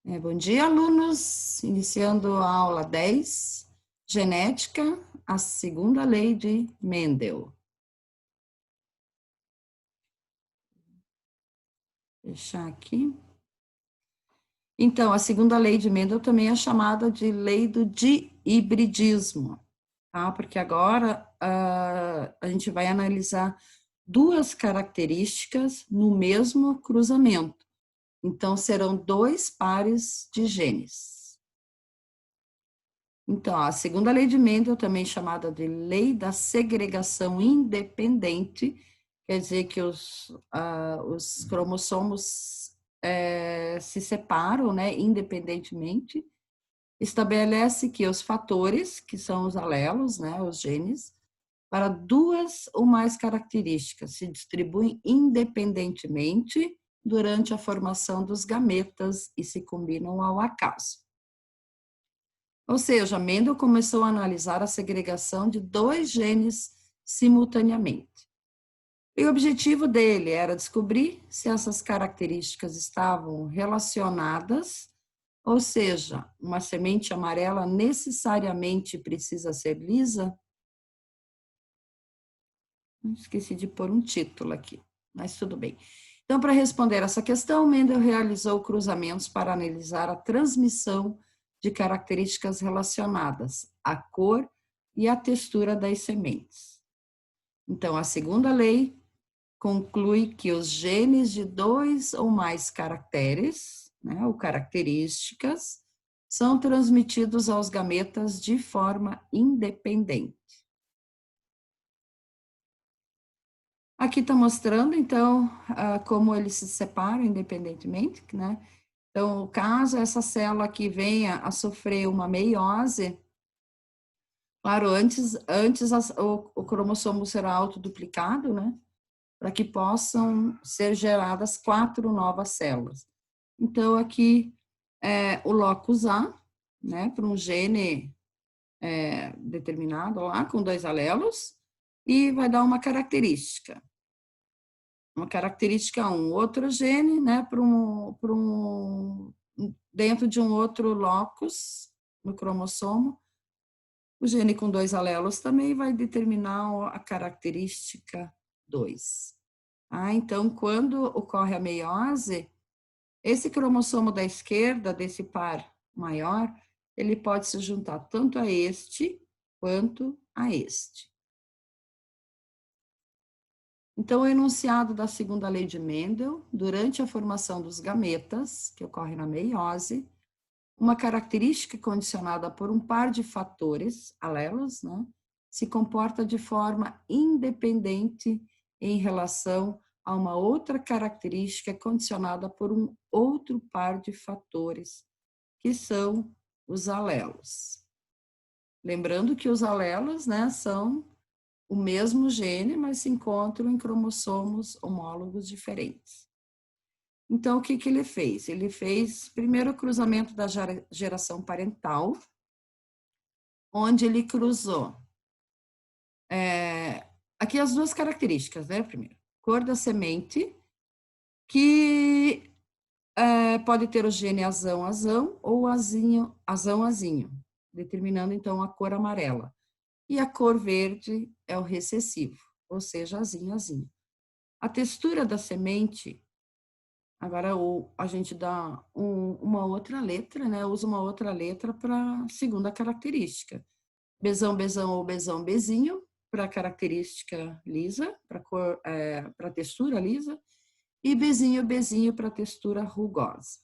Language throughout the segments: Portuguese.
Bom dia, alunos. Iniciando a aula 10, Genética, a segunda lei de Mendel. Vou deixar aqui. Então, a segunda lei de Mendel também é chamada de lei do dihibridismo, tá? Porque agora a gente vai analisar duas características no mesmo cruzamento. Então, serão dois pares de genes. Então, a segunda lei de Mendel, também chamada de lei da segregação independente, quer dizer que os cromossomos se separam, né, independentemente, estabelece que os fatores, que são os alelos, né, os genes, para duas ou mais características, se distribuem independentemente durante a formação dos gametas e se combinam ao acaso. Ou seja, Mendel começou a analisar a segregação de dois genes simultaneamente. E o objetivo dele era descobrir se essas características estavam relacionadas, ou seja, uma semente amarela necessariamente precisa ser lisa. Esqueci de pôr um título aqui, mas tudo bem. Então, para responder essa questão, Mendel realizou cruzamentos para analisar a transmissão de características relacionadas à cor e à textura das sementes. Então, a segunda lei conclui que os genes de dois ou mais caracteres, né, ou características, são transmitidos aos gametas de forma independente. Aqui está mostrando, então, como eles se separam independentemente, né? Então, caso essa célula aqui venha a sofrer uma meiose, claro, antes o cromossomo será autoduplicado, né? Para que possam ser geradas 4 novas células. Então, aqui o locus A, né? Para um gene determinado lá, com 2 alelos, e vai dar uma característica. Uma característica 1, outro gene, né, dentro de um outro locus no cromossomo. O gene com 2 alelos também vai determinar a característica 2. Então, quando ocorre a meiose, esse cromossomo da esquerda, desse par maior, ele pode se juntar tanto a este quanto a este. Então, o enunciado da segunda lei de Mendel, durante a formação dos gametas, que ocorre na meiose, uma característica condicionada por um par de fatores, alelos, né, se comporta de forma independente em relação a uma outra característica condicionada por um outro par de fatores, que são os alelos. Lembrando que os alelos, né, são o mesmo gene, mas se encontram em cromossomos homólogos diferentes. Então, o que ele fez? Ele fez primeiro o cruzamento da geração parental, onde ele cruzou aqui as duas características, né? Primeiro, cor da semente, que pode ter o gene azão ou azão, determinando então a cor amarela. E a cor verde é o recessivo, ou seja, azinho. A textura da semente, agora a gente dá uma outra letra, né? Usa uma outra letra para a segunda característica. Bezão ou bezão, bezinho, para a característica lisa, para a textura lisa, e bezinho para a textura rugosa.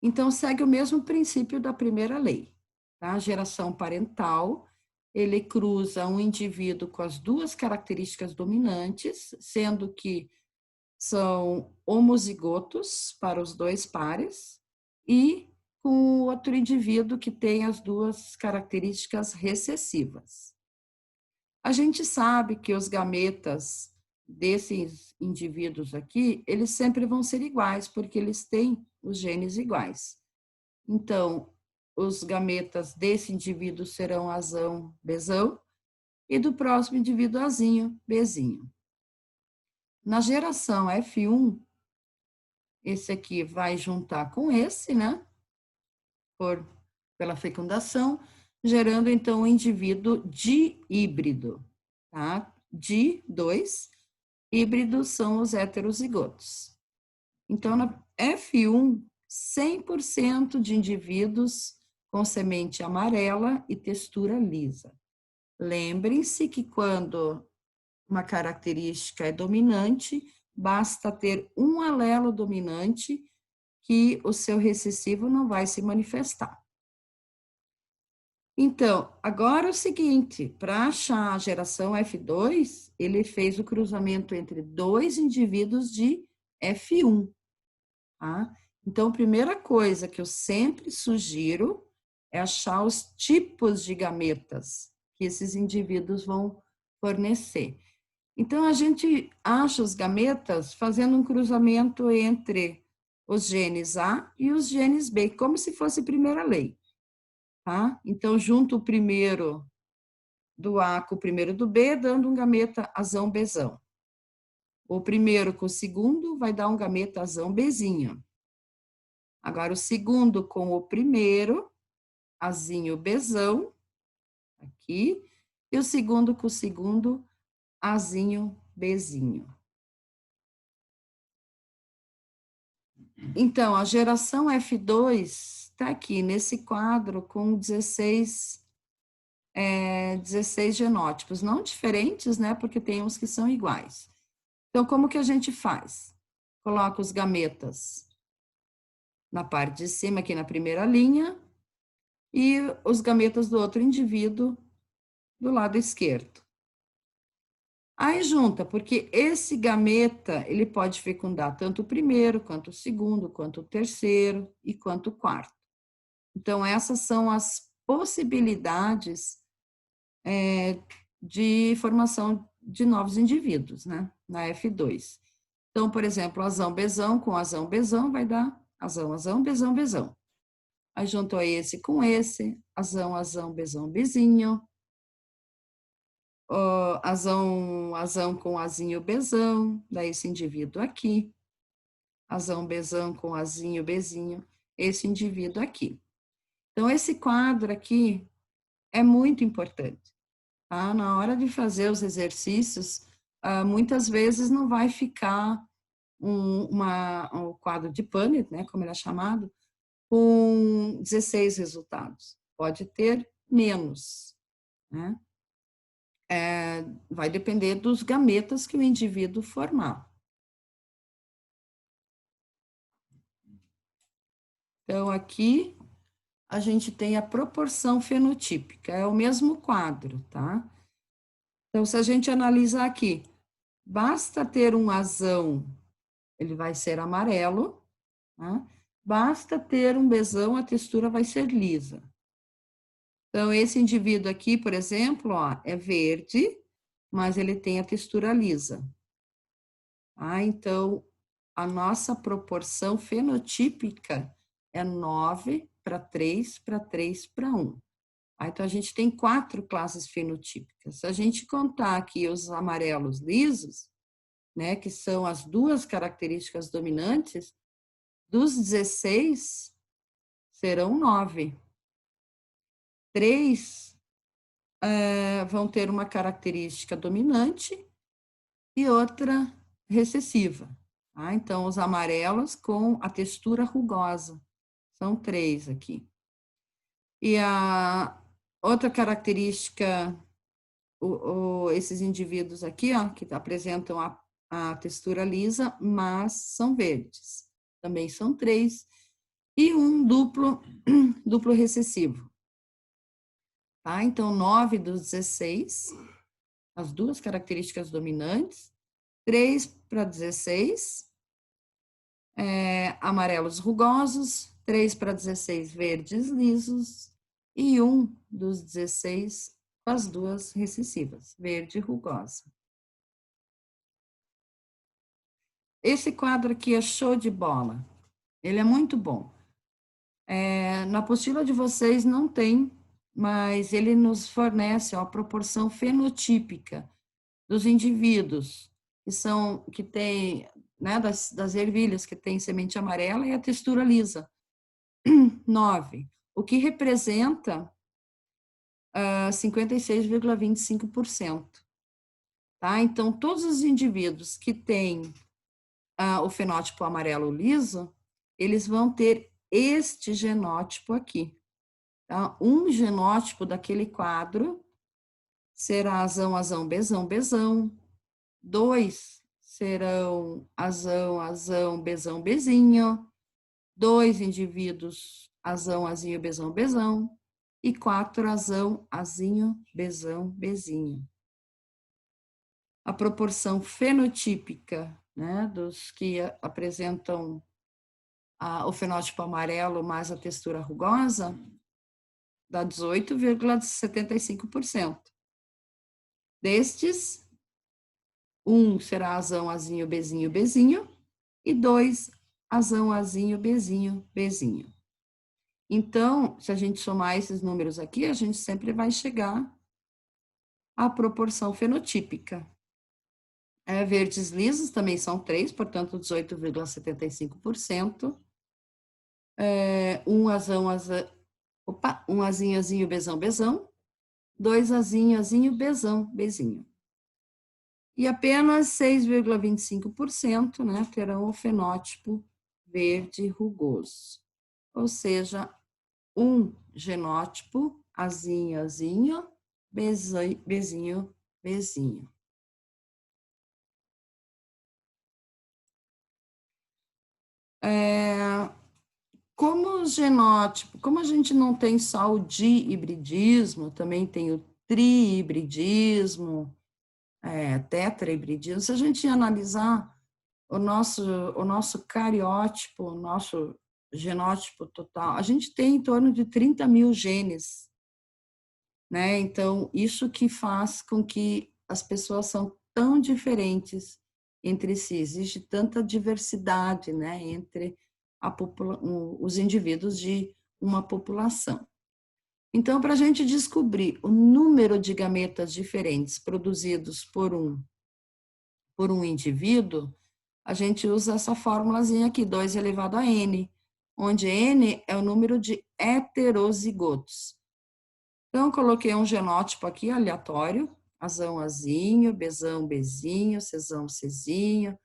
Então, segue o mesmo princípio da primeira lei. Tá? A geração parental, ele cruza um indivíduo com as duas características dominantes, sendo que são homozigotos para os dois pares, e com outro indivíduo que tem as duas características recessivas. A gente sabe que os gametas desses indivíduos aqui, eles sempre vão ser iguais, porque eles têm os genes iguais. Então, os gametas desse indivíduo serão azão, bezão, e do próximo indivíduo azinho, bezinho. Na geração F1, esse aqui vai juntar com esse, né? Pela fecundação, gerando, então, um indivíduo dihíbrido, tá? Di2, híbridos são os heterozigotos. Então, na F1, 100% de indivíduos com semente amarela e textura lisa. Lembrem-se que quando uma característica é dominante, basta ter um alelo dominante que o seu recessivo não vai se manifestar. Então, agora é o seguinte, para achar a geração F2, ele fez o cruzamento entre dois indivíduos de F1, tá? Então, a primeira coisa que eu sempre sugiro é achar os tipos de gametas que esses indivíduos vão fornecer. Então, a gente acha os gametas fazendo um cruzamento entre os genes A e os genes B, como se fosse primeira lei, tá? Então, junto o primeiro do A com o primeiro do B, dando um gameta azão-bezão. O primeiro com o segundo vai dar um gameta azão-bezinho. Agora, o segundo com o primeiro, azinho-bezão, aqui, e o segundo com o segundo, azinho-bezinho. Então, a geração F2 está aqui nesse quadro com 16 genótipos, não diferentes, né? Porque tem uns que são iguais. Então, como que a gente faz? Coloca os gametas na parte de cima, aqui na primeira linha, e os gametas do outro indivíduo do lado esquerdo. Aí junta, porque esse gameta, ele pode fecundar tanto o primeiro, quanto o segundo, quanto o terceiro e quanto o quarto. Então, essas são as possibilidades de formação de novos indivíduos, né, na F2. Então, por exemplo, azão-bezão com azão-bezão vai dar azão-azão, bezão-bezão. Aí juntou esse com esse, azão-azão, bezão-bezinho, azão com azinho-bezão, daí esse indivíduo aqui, azão-bezão com azinho-bezinho, esse indivíduo aqui. Então, esse quadro aqui é muito importante, tá? Na hora de fazer os exercícios, muitas vezes não vai ficar um quadro de Punnett, né, como ele é chamado, com 16 resultados. Pode ter menos, né? Vai depender dos gametas que o indivíduo formar. Então, aqui a gente tem a proporção fenotípica, é o mesmo quadro, tá? Então, se a gente analisar aqui, basta ter um azão, ele vai ser amarelo, tá? Basta ter um bezão, a textura vai ser lisa. Então, esse indivíduo aqui, por exemplo, ó, é verde, mas ele tem a textura lisa. Então, a nossa proporção fenotípica é 9 para 3 para 3 para 1. Então, a gente tem 4 classes fenotípicas. Se a gente contar aqui os amarelos lisos, né, que são as duas características dominantes, dos 16, serão 9. 3 vão ter uma característica dominante e outra recessiva. Tá? Então, os amarelos com a textura rugosa. São 3 aqui. E a outra característica, esses indivíduos aqui, ó, que apresentam a textura lisa, mas são verdes. Também são 3. E um duplo recessivo. Tá? Então, 9 dos 16, as duas características dominantes, 3 para 16, amarelos rugosos, 3 para 16 verdes lisos, e 1 dos 16 com as duas recessivas, verde e rugosa. Esse quadro aqui é show de bola, ele é muito bom. Na apostila de vocês não tem, mas ele nos fornece a proporção fenotípica dos indivíduos que têm né, das ervilhas, que tem semente amarela e a textura lisa. 9, o que representa 56,25%. Tá? Então, todos os indivíduos que têm o fenótipo amarelo liso, eles vão ter este genótipo aqui. Tá? Um genótipo daquele quadro será azão, azão, bezão, bezão. 2 serão azão, azão, bezão, bezinho. 2 indivíduos, azão, azinho, bezão, bezão. E 4, azão, azinho, bezão, bezinho. A proporção fenotípica, né, dos que apresentam o fenótipo amarelo mais a textura rugosa, dá 18,75%. Destes, 1 será azão, azinho, bezinho, bezinho, e 2, azão, azinho, bezinho, bezinho. Então, se a gente somar esses números aqui, a gente sempre vai chegar à proporção fenotípica. Verdes lisos também são 3, portanto, 18,75%. Um azão, azão, um azinho, azinho, bezão, bezão. 2 azinho, azinho, bezão, bezinho. E apenas 6,25%, né, terão o fenótipo verde rugoso. Ou seja, um genótipo, azinho, azinho, bezinho, bezinho. Como genótipo, como a gente não tem só o dihibridismo, também tem o trihibridismo, tetrahibridismo, se a gente analisar o nosso cariótipo, o nosso genótipo total, a gente tem em torno de 30 mil genes, né? Então, isso que faz com que as pessoas são tão diferentes entre si, existe tanta diversidade, né, entre os indivíduos de uma população. Então, para a gente descobrir o número de gametas diferentes produzidos por um indivíduo, a gente usa essa formulazinha aqui, 2 elevado a n, onde n é o número de heterozigotos. Então, eu coloquei um genótipo aqui aleatório, azão, azinho, bezão, bezinho, cezão, cezinho,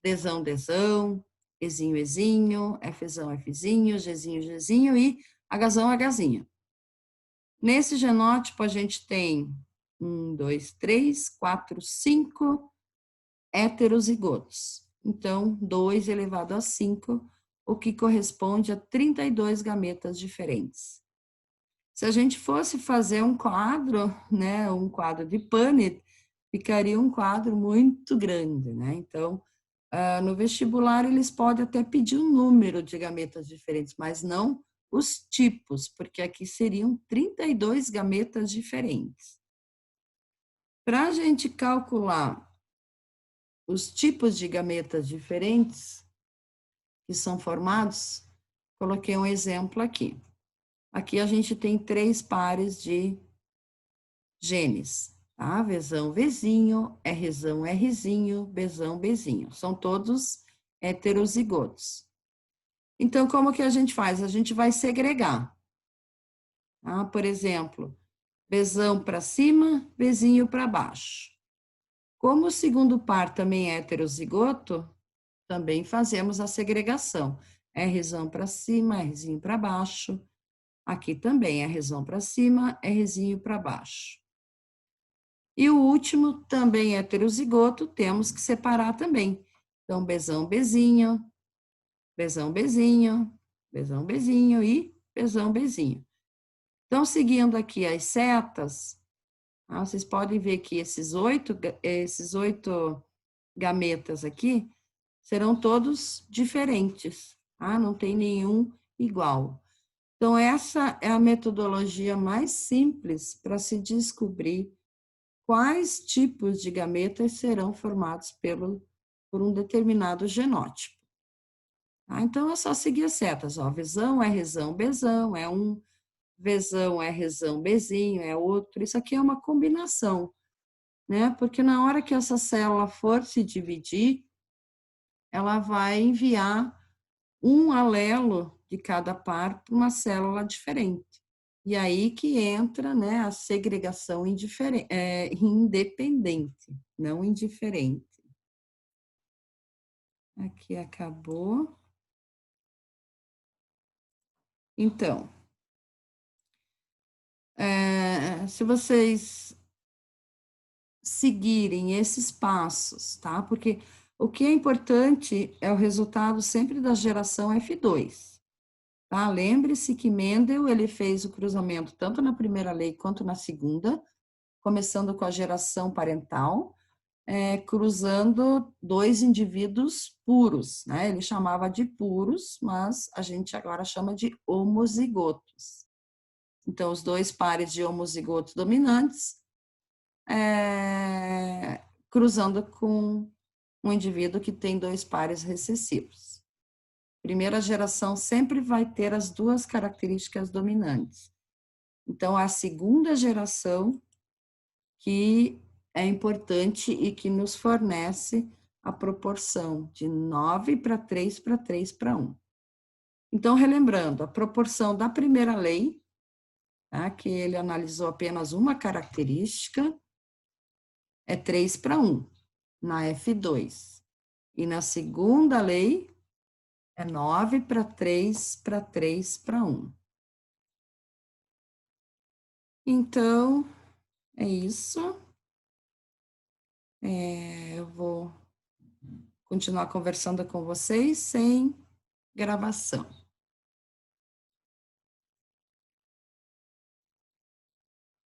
dezão, dezão, ezinho, ezinho, fzão, fzinho, gzinho, gzinho e hzão, hzinho. Nesse genótipo, a gente tem 1, 2, 3, 4, 5 heterozigotos. Então, 2 elevado a 5, o que corresponde a 32 gametas diferentes. Se a gente fosse fazer um quadro, né, um quadro de Punnett, ficaria um quadro muito grande, né? Então, no vestibular, eles podem até pedir um número de gametas diferentes, mas não os tipos, porque aqui seriam 32 gametas diferentes. Para a gente calcular os tipos de gametas diferentes que são formados, coloquei um exemplo aqui. Aqui a gente tem 3 pares de genes, tá? Vzão, Vzinho, Rzão, Rzinho, Bzão, Bzinho. São todos heterozigotos. Então, como que a gente faz? A gente vai segregar. Tá? Por exemplo, Bzão para cima, Vzinho para baixo. Como o segundo par também é heterozigoto, também fazemos a segregação. Rzão para cima, Rzinho para baixo. Aqui também é Rzão para cima, Rzinho para baixo. E o último, também heterozigoto, temos que separar também. Então, Bzão, Bzinho, Bzão, Bzinho, Bzão, Bzinho e Bzão, Bzinho. Então, seguindo aqui as setas, vocês podem ver que esses oito gametas aqui serão todos diferentes, tá? Não tem nenhum igual. Então, essa é a metodologia mais simples para se descobrir quais tipos de gametas serão formados por um determinado genótipo. Tá? Então, é só seguir as setas, ó, Vzão, Rzão, Bzão, é um, Vzão, Rzão, Bzinho, é outro. Isso aqui é uma combinação, né? Porque na hora que essa célula for se dividir, ela vai enviar um alelo de cada par para uma célula diferente. E aí que entra, né, a segregação independente, não indiferente. Aqui acabou. Então, se vocês seguirem esses passos, tá? Porque o que é importante é o resultado sempre da geração F2, tá? Lembre-se que Mendel, ele fez o cruzamento tanto na primeira lei quanto na segunda, começando com a geração parental, cruzando dois indivíduos puros, né? Ele chamava de puros, mas a gente agora chama de homozigotos. Então, os dois pares de homozigotos dominantes cruzando com um indivíduo que tem dois pares recessivos. Primeira geração sempre vai ter as duas características dominantes. Então, a segunda geração que é importante e que nos fornece a proporção de 9 para 3 para 3 para 1. Então, relembrando, a proporção da primeira lei, tá, que ele analisou apenas uma característica, é 3 para 1, na F2. E na segunda lei, é 9 para 3 para 3 para 1. Então, é isso. Eu vou continuar conversando com vocês sem gravação.